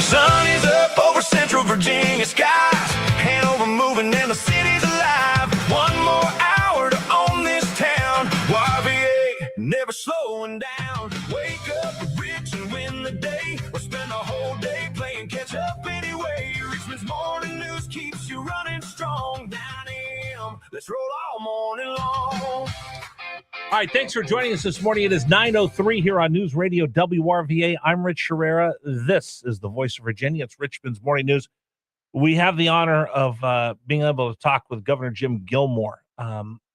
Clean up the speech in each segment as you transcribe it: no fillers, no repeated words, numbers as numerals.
sun is up over central Virginia skies. Hanover moving and the city's alive. One more hour to own this town. WRVA, never slowing down. Wake up rich and win the day. Or spend the whole day playing catch up anyway. Richmond's morning news keeps you running strong. 9 a.m. Let's roll all morning long. All right, thanks for joining us this morning. It is 9:03 here on News Radio WRVA. I'm Rich Herrera. This is the Voice of Virginia. It's Richmond's Morning News. We have the honor of being able to talk with Governor Jim Gilmore,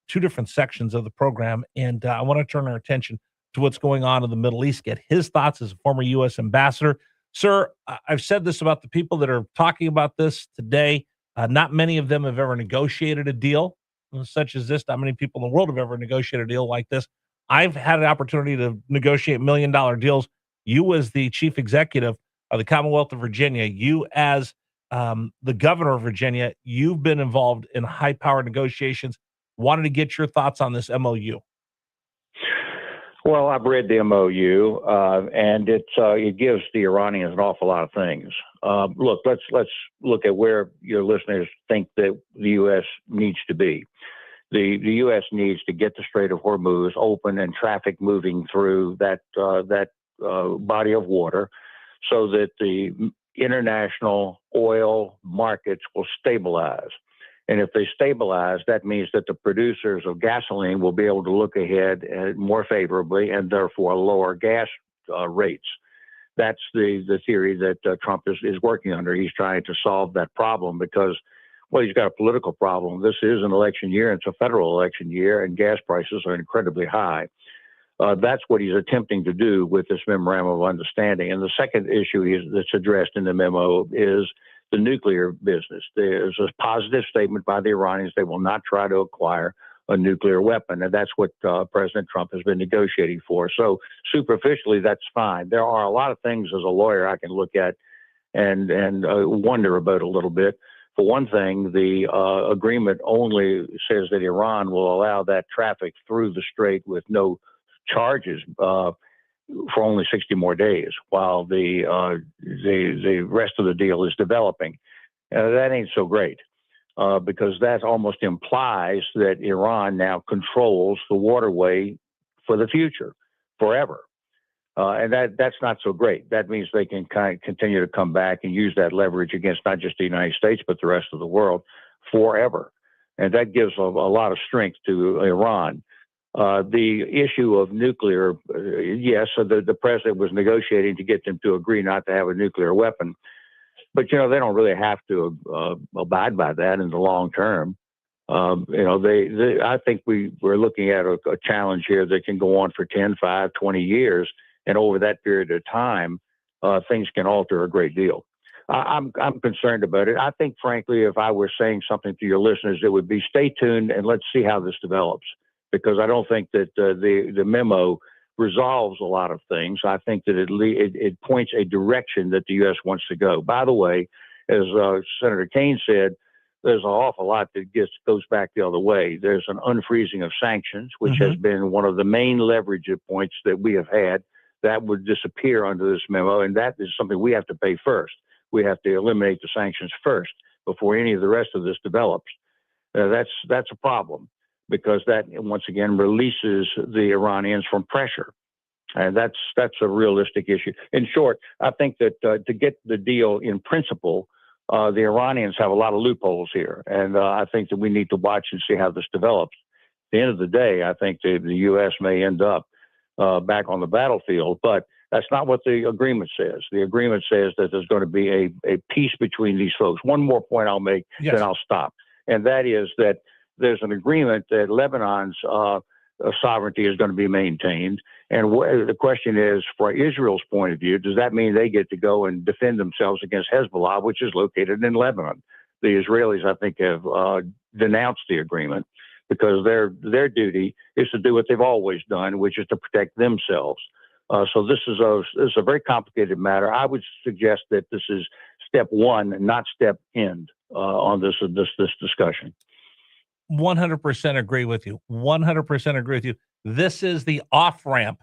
two different sections of the program, and I want to turn our attention to what's going on in the Middle East, get his thoughts as a former U.S. ambassador. Sir, I've said this about the people that are talking about this today. Not many of them have ever negotiated a deal such as this. Not many people in the world have ever negotiated a deal like this. I've had an opportunity to negotiate $1 million deals. You as the chief executive of the Commonwealth of Virginia, you as the governor of Virginia, you've been involved in high-powered negotiations. Wanted to get your thoughts on this MOU. Well, I've read the MOU, and it gives the Iranians an awful lot of things. Look, let's look at where your listeners think that the U.S. needs to be. The U.S. needs to get the Strait of Hormuz open and traffic moving through that body of water, so that the international oil markets will stabilize. And if they stabilize, that means that the producers of gasoline will be able to look ahead more favorably and therefore lower gas rates. That's the theory that Trump is working under. He's trying to solve that problem because, well, he's got a political problem. This is an election year. It's a federal election year, and gas prices are incredibly high. That's what he's attempting to do with this memorandum of understanding. And the second issue that's addressed in the memo is the nuclear business. There's a positive statement by the Iranians. They will not try to acquire a nuclear weapon. And that's what President Trump has been negotiating for. So superficially, that's fine. There are a lot of things as a lawyer I can look at and wonder about a little bit. For one thing, the agreement only says that Iran will allow that traffic through the strait with no charges for only 60 more days, while the rest of the deal is developing. That ain't so great, because that almost implies that Iran now controls the waterway for the future, forever. And that's not so great. That means they can kind of continue to come back and use that leverage against not just the United States, but the rest of the world forever. And that gives a lot of strength to Iran. The issue of nuclear, yes, the president was negotiating to get them to agree not to have a nuclear weapon. But, they don't really have to abide by that in the long term. I think we're looking at a challenge here that can go on for 10, 5, 20 years. And over that period of time, things can alter a great deal. I'm concerned about it. I think, frankly, if I were saying something to your listeners, it would be stay tuned and let's see how this develops. Because I don't think that the memo resolves a lot of things. I think that it points a direction that the U.S. wants to go. By the way, as Senator Kaine said, there's an awful lot that goes back the other way. There's an unfreezing of sanctions, which has been one of the main leverage points that we have had. That would disappear under this memo, and that is something we have to pay first. We have to eliminate the sanctions first before any of the rest of this develops. That's a problem, because that, once again, releases the Iranians from pressure. And that's a realistic issue. In short, I think that to get the deal in principle, the Iranians have a lot of loopholes here. And I think that we need to watch and see how this develops. At the end of the day, I think the U.S. may end up back on the battlefield, but that's not what the agreement says. The agreement says that there's going to be a peace between these folks. One more point I'll make, then I'll stop. And that is that there's an agreement that Lebanon's sovereignty is going to be maintained. And the question is, for Israel's point of view, does that mean they get to go and defend themselves against Hezbollah, which is located in Lebanon? The Israelis, I think, have denounced the agreement because their duty is to do what they've always done, which is to protect themselves. So this is a very complicated matter. I would suggest that this is step one, not step end on this discussion. 100% agree with you. 100% agree with you. This is the off ramp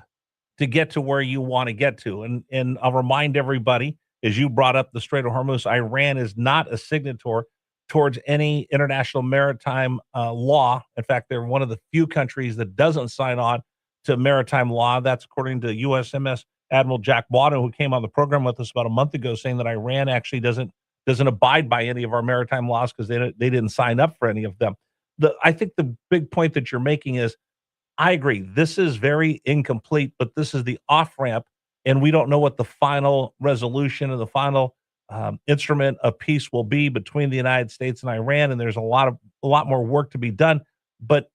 to get to where you want to get to. And I'll remind everybody as you brought up the Strait of Hormuz, Iran is not a signatory towards any international maritime law. In fact, they're one of the few countries that doesn't sign on to maritime law. That's according to USMS Admiral Jack Wadden, who came on the program with us about a month ago, saying that Iran actually doesn't abide by any of our maritime laws because they didn't sign up for any of them. I think the big point that you're making is, I agree, this is very incomplete, but this is the off ramp, and we don't know what the final resolution and the final instrument of peace will be between the United States and Iran. And there's a lot more work to be done. But,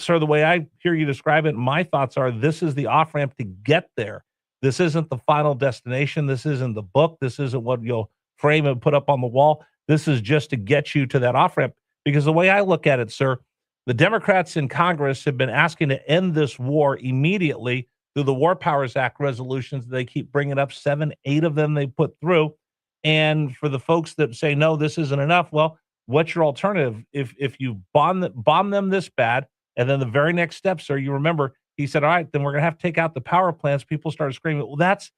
sir, the way I hear you describe it, my thoughts are this is the off ramp to get there. This isn't the final destination. This isn't the book. This isn't what you'll frame and put up on the wall. This is just to get you to that off ramp. Because the way I look at it, sir, the Democrats in Congress have been asking to end this war immediately through the War Powers Act resolutions. They keep bringing up 7, 8 of them they put through. And for the folks that say, no, this isn't enough, well, what's your alternative? If you bomb them this bad, and then the very next step, sir, you remember, he said, all right, then we're going to have to take out the power plants. People started screaming, well, that's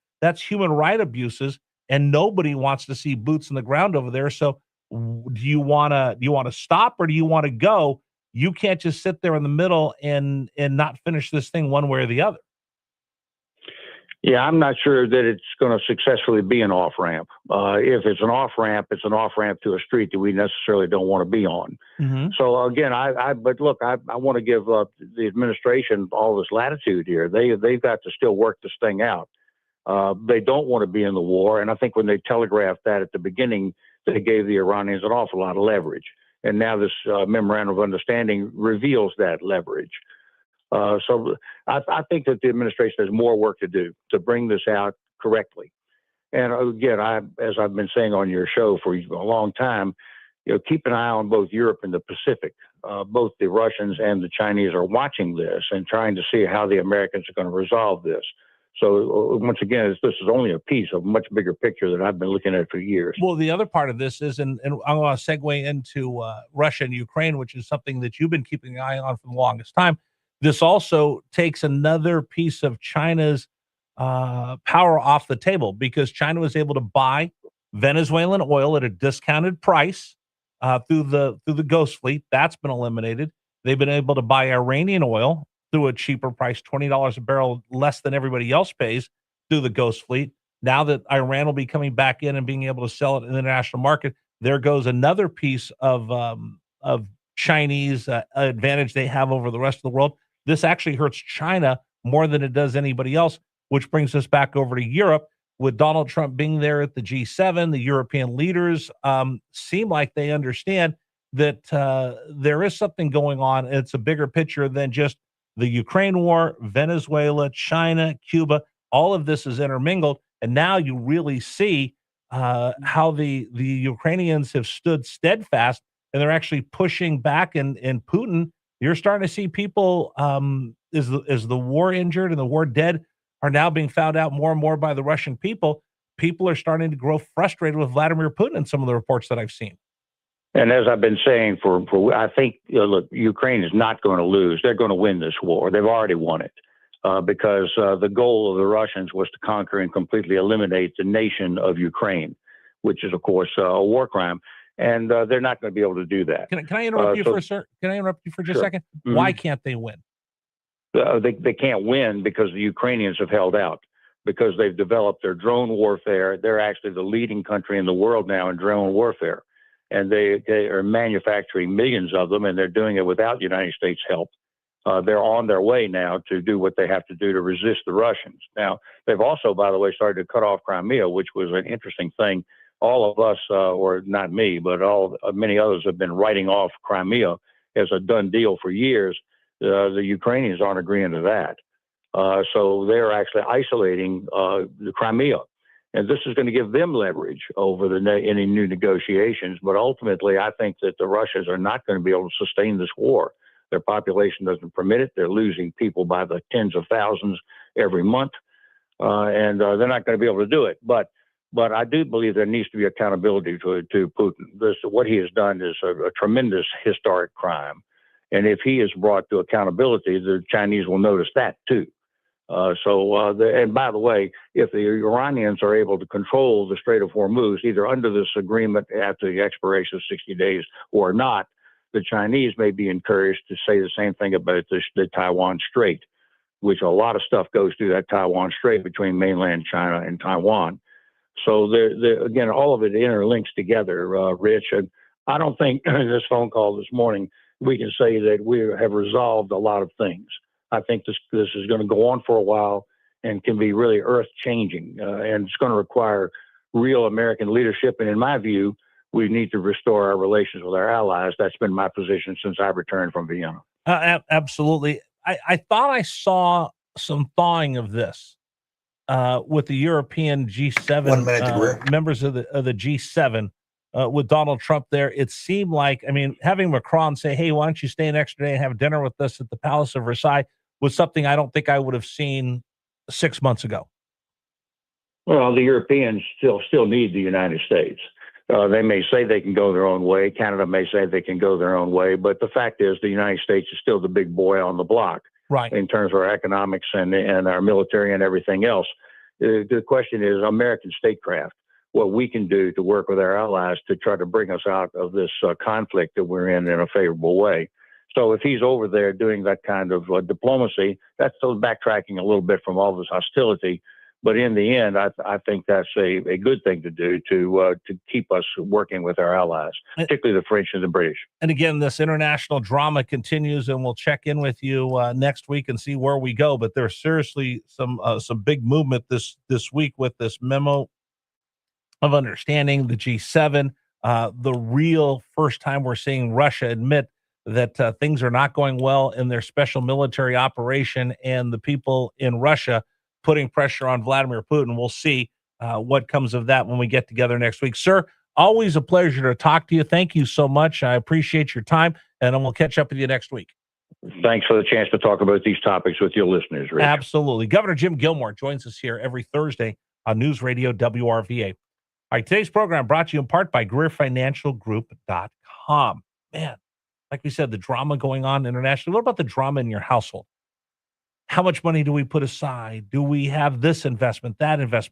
human right abuses, and nobody wants to see boots in the ground over there. So do you want to stop, or do you want to go? You can't just sit there in the middle and not finish this thing one way or the other. Yeah, I'm not sure that it's going to successfully be an off ramp. If it's an off ramp, it's an off ramp to a street that we necessarily don't want to be on. Mm-hmm. So again, but look, I want to give the administration all this latitude here. They've got to still work this thing out. They don't want to be in the war, and I think when they telegraphed that at the beginning, they gave the Iranians an awful lot of leverage. And now this memorandum of understanding reveals that leverage. So I think that the administration has more work to do to bring this out correctly. And again, as I've been saying on your show for a long time, keep an eye on both Europe and the Pacific. Both the Russians and the Chinese are watching this and trying to see how the Americans are going to resolve this. So once again, this is only a piece of a much bigger picture that I've been looking at for years. Well, the other part of this is, and I'm going to segue into Russia and Ukraine, which is something that you've been keeping an eye on for the longest time. This also takes another piece of China's power off the table, because China was able to buy Venezuelan oil at a discounted price through the Ghost Fleet. That's been eliminated. They've been able to buy Iranian oil through a cheaper price, $20 a barrel less than everybody else pays through the Ghost Fleet. Now that Iran will be coming back in and being able to sell it in the international market, there goes another piece of Chinese advantage they have over the rest of the world. This actually hurts China more than it does anybody else, which brings us back over to Europe. With Donald Trump being there at the G7, the European leaders seem like they understand that there is something going on. It's a bigger picture than just the Ukraine war, Venezuela, China, Cuba. All of this is intermingled. And now you really see how the Ukrainians have stood steadfast, and they're actually pushing back. And Putin, you're starting to see people, is the war injured and the war dead, are now being found out more and more by the Russian people. People are starting to grow frustrated with Vladimir Putin in some of the reports that I've seen. And as I've been saying I think, look, Ukraine is not going to lose. They're going to win this war. They've already won it because the goal of the Russians was to conquer and completely eliminate the nation of Ukraine, which is, of course, a war crime. And they're not going to be able to do that. Can I interrupt you for a sir? Can I interrupt you for just a second? Mm-hmm. Why can't they win? They can't win because the Ukrainians have held out, because they've developed their drone warfare. They're actually the leading country in the world now in drone warfare. And they are manufacturing millions of them, and they're doing it without the United States help. They're on their way now to do what they have to do to resist the Russians. Now, they've also, by the way, started to cut off Crimea, which was an interesting thing. All of us, or not me, but many others have been writing off Crimea as a done deal for years. The Ukrainians aren't agreeing to that. So they're actually isolating the Crimea. And this is going to give them leverage over any new negotiations. But ultimately, I think that the Russians are not going to be able to sustain this war. Their population doesn't permit it. They're losing people by the tens of thousands every month. And they're not going to be able to do it. But I do believe there needs to be accountability to Putin. What he has done is a tremendous historic crime. And if he is brought to accountability, the Chinese will notice that too. And by the way, if the Iranians are able to control the Strait of Hormuz, either under this agreement after the expiration of 60 days or not, the Chinese may be encouraged to say the same thing about the Taiwan Strait, which a lot of stuff goes through that Taiwan Strait between mainland China and Taiwan. So again, all of it interlinks together, Rich. And I don't think this phone call this morning, we can say that we have resolved a lot of things. I think this is going to go on for a while and can be really earth changing. And it's going to require real American leadership. And in my view, we need to restore our relations with our allies. That's been my position since I returned from Vienna. Absolutely. I thought I saw some thawing of this with the European G7 members of the G7 with Donald Trump there. It seemed like, I mean, having Macron say, hey, why don't you stay an extra day and have dinner with us at the Palace of Versailles was something I don't think I would have seen 6 months ago. Well, the Europeans still need the United States. They may say they can go their own way. Canada may say they can go their own way. But the fact is the United States is still the big boy on the block, right, in terms of our economics and our military and everything else. The question is American statecraft, what we can do to work with our allies to try to bring us out of this conflict that we're in a favorable way. So if he's over there doing that kind of diplomacy, that's still backtracking a little bit from all this hostility. But in the end, I think that's a good thing to do to keep us working with our allies, particularly the French and the British. And again, this international drama continues, and we'll check in with you next week and see where we go. But there's seriously some big movement this week with this memo of understanding, the G7, the real first time we're seeing Russia admit that things are not going well in their special military operation, and the people in Russia putting pressure on Vladimir Putin. We'll see what comes of that when we get together next week. Sir, always a pleasure to talk to you. Thank you so much. I appreciate your time, and we'll catch up with you next week. Thanks for the chance to talk about these topics with your listeners, Rich. Absolutely. Governor Jim Gilmore joins us here every Thursday on News Radio WRVA. All right, today's program brought to you in part by GreerFinancialGroup.com. Man, like we said, the drama going on internationally. What about the drama in your household? How much money do we put aside? Do we have this investment, that investment?